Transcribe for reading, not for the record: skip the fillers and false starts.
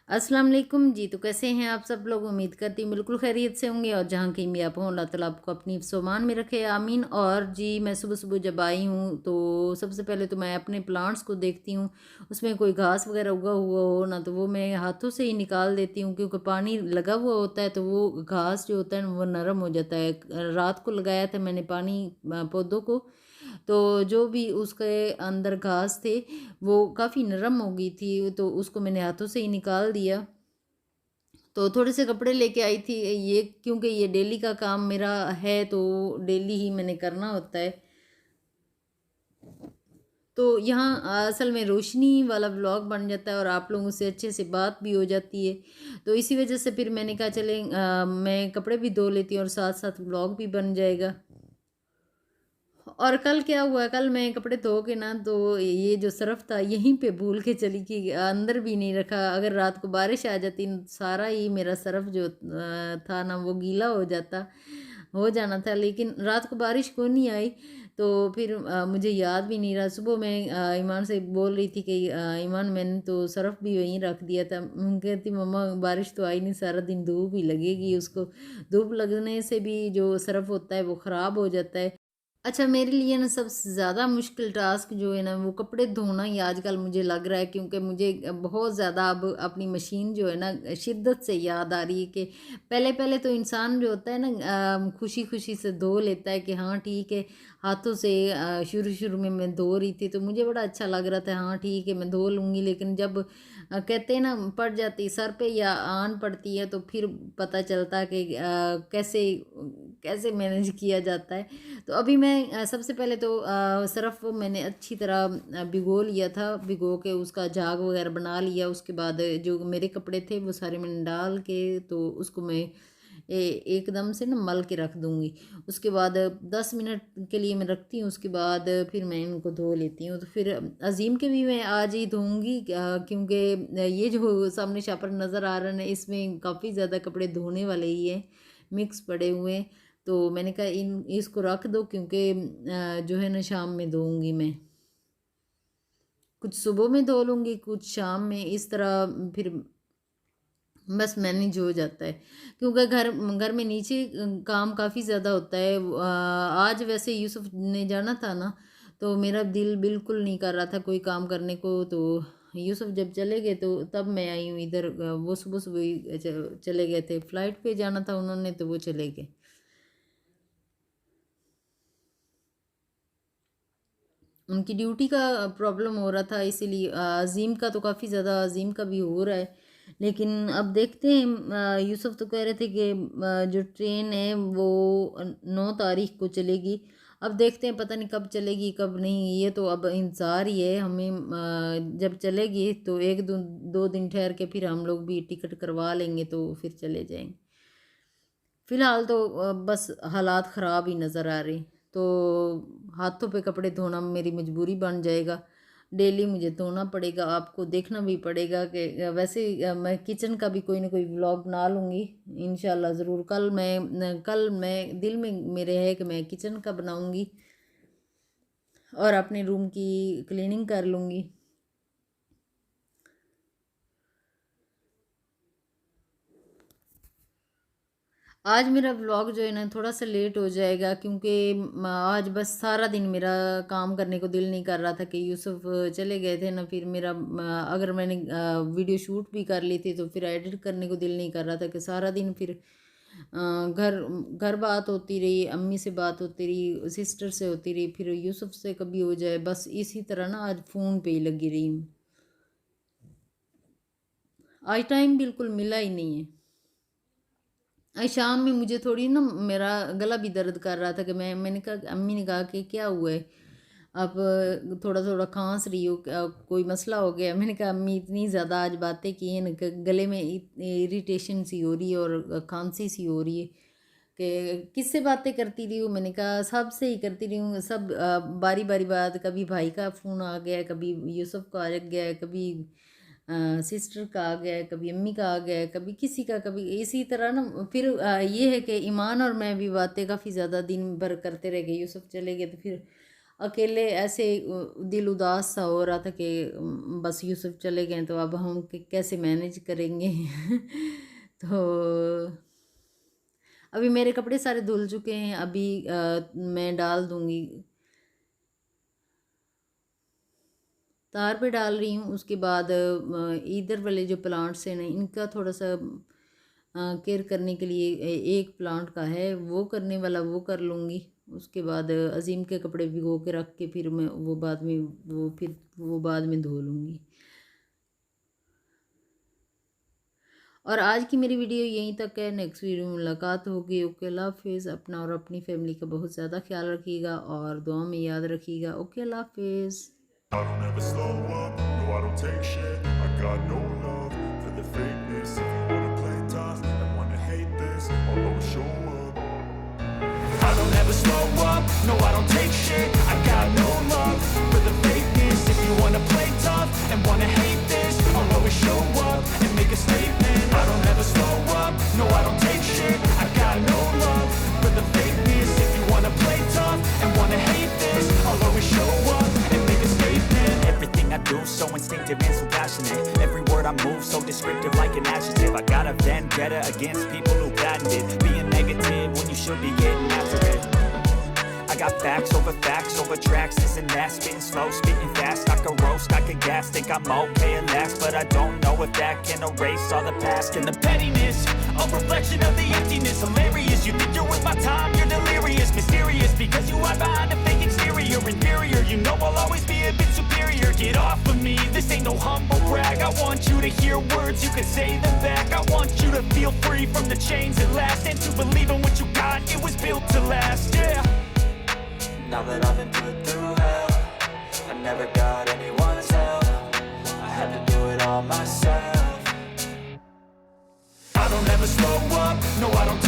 अस्सलाम वालेकुम जी। तो कैसे हैं आप सब लोग? उम्मीद करती हूँ बिल्कुल खैरियत से होंगे और जहाँ कहीं भी आप हों अल्लाह ताला आपको अपनी हिफ्ज़-ओ-अमान में रखे, आमीन। और जी मैं सुबह-सुबह जब आई हूँ तो सबसे पहले तो मैं अपने प्लांट्स को देखती हूँ, उसमें कोई घास वगैरह उगा हुआ हो ना तो वो मैं हाथों से ही निकाल देती हूँ, क्योंकि पानी लगा हुआ होता है तो वो घास जो होता है ना वो नरम हो जाता है। रात को लगाया था मैंने पानी पौधों को, तो जो भी उसके अंदर घास थे वो काफ़ी नरम हो गई थी, तो उसको मैंने हाथों से ही निकाल दिया। तो थोड़े से कपड़े लेके आई थी ये, क्योंकि ये डेली का काम मेरा है तो डेली ही मैंने करना होता है। तो यहाँ असल में रोशनी वाला व्लॉग बन जाता है और आप लोगों से अच्छे से बात भी हो जाती है। तो इसी वजह से फिर मैंने कहा चले मैं कपड़े भी धो लेती हूँ और साथ-साथ व्लॉग भी बन जाएगा। और कल क्या हुआ, कल मैं कपड़े धो के ना तो ये जो सर्फ़ था यहीं पे भूल के चली गई, अंदर भी नहीं रखा। अगर रात को बारिश आ जाती न सारा ही मेरा सर्फ़ जो था ना वो गीला हो जाना था, लेकिन रात को बारिश क्यों नहीं आई, तो फिर मुझे याद भी नहीं रहा। सुबह मैं ईमान से बोल रही थी कि ईमान मैंने तो सर्फ़ भी वहीं रख दिया था। कहती मम्मा बारिश तो आई नहीं, सारा दिन धूप ही लगेगी उसको। धूप लगने से भी जो सर्फ़ होता है वो ख़राब हो जाता है। अच्छा, मेरे लिए ना सबसे ज़्यादा मुश्किल टास्क जो है ना वो कपड़े धोना ही आजकल मुझे लग रहा है, क्योंकि मुझे बहुत ज़्यादा अब अपनी मशीन जो है ना शिद्दत से याद आ रही है कि पहले-पहले तो इंसान जो होता है ना खुशी-खुशी से धो लेता है कि हाँ ठीक है, हाथों से शुरू-शुरू में मैं धो रही थी तो मुझे बड़ा अच्छा लग रहा था, हाँ ठीक है मैं धो लूँगी। लेकिन जब कहते हैं ना पड़ जाती सर पे या आन पड़ती है तो फिर पता चलता है कि कैसे कैसे मैनेज किया जाता है। तो अभी मैं सबसे पहले तो सर्फ़ मैंने अच्छी तरह भिगो लिया था, भिगो के उसका झाग वग़ैरह बना लिया। उसके बाद जो मेरे कपड़े थे वो सारे मैंने डाल के तो उसको मैं एकदम से ना मल के रख दूँगी। उसके बाद 10 मिनट के लिए मैं रखती हूँ, उसके बाद फिर मैं इनको धो लेती हूँ। तो फिर अज़ीम के भी मैं आज ही धोऊँगी, क्योंकि ये जो सामने शापर नज़र आ रहा है ना इसमें काफ़ी ज़्यादा कपड़े धोने वाले ही हैं, मिक्स पड़े हुए हैं। तो मैंने कहा इन इसको रख दो, क्योंकि जो है ना शाम में धोऊँगी मैं। कुछ सुबह में धो लूँगी, कुछ शाम में, इस तरह फिर बस मैनेज हो जाता है। क्योंकि घर घर में नीचे काम काफ़ी ज़्यादा होता है। आज वैसे यूसुफ ने जाना था ना, तो मेरा दिल बिल्कुल नहीं कर रहा था कोई काम करने को, तो यूसुफ जब चले गए तो तब मैं आई हूँ इधर। वो सुबह-सुबह ही चले गए थे, फ्लाइट पे जाना था उन्होंने तो वो चले गए। उनकी ड्यूटी का प्रॉब्लम हो रहा था, इसीलिए अज़ीम का तो काफ़ी ज़्यादा, अज़ीम का भी हो रहा है। लेकिन अब देखते हैं, यूसुफ तो कह रहे थे कि जो ट्रेन है वो 9 तारीख को चलेगी। अब देखते हैं पता नहीं कब चलेगी कब नहीं, ये तो अब इंतज़ार ही है हमें। जब चलेगी तो 1 दो 2 दिन ठहर के फिर हम लोग भी टिकट करवा लेंगे तो फिर चले जाएँगे। फ़िलहाल तो बस हालात ख़राब ही नज़र आ रहे। तो हाथों पे कपड़े धोना मेरी मजबूरी बन जाएगा। डेली मुझे धोना पड़ेगा, आपको देखना भी पड़ेगा कि वैसे मैं किचन का भी कोई ना कोई व्लॉग बना लूँगी इंशाल्लाह ज़रूर। कल मैं दिल में मेरे है कि मैं किचन का बनाऊँगी और अपने रूम की क्लीनिंग कर लूँगी। आज मेरा व्लॉग जो है ना थोड़ा-सा लेट हो जाएगा, क्योंकि आज बस सारा दिन मेरा काम करने को दिल नहीं कर रहा था कि यूसुफ चले गए थे ना, फिर मेरा अगर मैंने वीडियो शूट भी कर ली थी तो फिर एडिट करने को दिल नहीं कर रहा था कि सारा दिन फिर घर घर बात होती रही, अम्मी से बात होती रही, सिस्टर से होती रही, फिर यूसुफ से कभी हो जाए, बस इसी तरह ना आज फ़ोन पे ही लगी रही हूँ। आज टाइम बिल्कुल मिला ही नहीं है। शाम में मुझे थोड़ी ना मेरा गला भी दर्द कर रहा था कि मैंने कहा, अम्मी ने कहा कि क्या हुआ है? आप थोड़ा-थोड़ा खाँस रही हो, कोई मसला हो गया? मैंने कहा अम्मी इतनी ज़्यादा आज बातें की हैं ना कि गले में इरिटेशन सी हो रही है और खाँसी सी हो रही है कि किससे बातें करती रही हूँ? मैंने कहा सबसे ही करती रही हूँ, सब बारी-बारी बात, कभी भाई का फ़ोन आ गया, कभी यूसुफ का आ गया, कभी सिस्टर का आ गया है, कभी अम्मी का आ गया है, कभी किसी का, कभी इसी तरह ना। फिर ये है कि ईमान और मैं भी बातें काफ़ी ज़्यादा दिन भर करते रह गए, यूसुफ चले गए तो फिर अकेले ऐसे दिल उदास सा हो रहा था कि बस यूसुफ चले गए तो अब हम कैसे मैनेज करेंगे। तो अभी मेरे कपड़े सारे धुल चुके हैं, अभी मैं डाल दूंगी, तार पे डाल रही हूँ। उसके बाद इधर वाले जो प्लांट्स हैं ना, इनका थोड़ा सा केयर करने के लिए एक प्लांट का है वो करने वाला, वो कर लूँगी। उसके बाद अजीम के कपड़े भिगो के रख के फिर मैं वो बाद में धो लूँगी। और आज की मेरी वीडियो यहीं तक है, नेक्स्ट वीडियो में मुलाकात होगी। ओके, अल्लाह हाफिज़। अपना और अपनी फैमिली का बहुत ज़्यादा ख्याल रखिएगा और दुआ में याद रखिएगा। ओके, अल्लाह हाफिज़। I don't ever slow up, no I don't take shit. I got no love for the fakeness. If you wanna play tough and wanna hate this, I'll always show up. I don't ever slow up, no I don't take shit. I got no love for the fakeness. If you wanna play tough and wanna hate this, I'll always show up and make a statement. I don't ever slow up, no I don't take shit. I got no love for the fakeness. If you wanna play tough and wanna hate this, I'll always show up and make a statement. Everything I do so instinctive and so passionate. Every word I move so descriptive like an adjective. I got a vendetta against people who patented being negative when you should be getting after it. I got facts over tracks, this and that, spitting slow, spitting fast. I could roast, I could gas, think I'm okay at last, but I don't know if that can erase all the past. And the pettiness, a reflection of the emptiness. Hilarious, you think you're worth my time, you're delirious. Mysterious, because you hide behind a fake exterior. Inferior, you know I'll always be a bit superior. Get off of me, this ain't no humble brag. I want you to hear words, you can say them back. I want you to feel free from the chains at last, and to believe in what you got, it was built to last, yeah. Now that I've been put through hell, I never got anyone's help. I had to do it all myself. I don't ever slow up, no I don't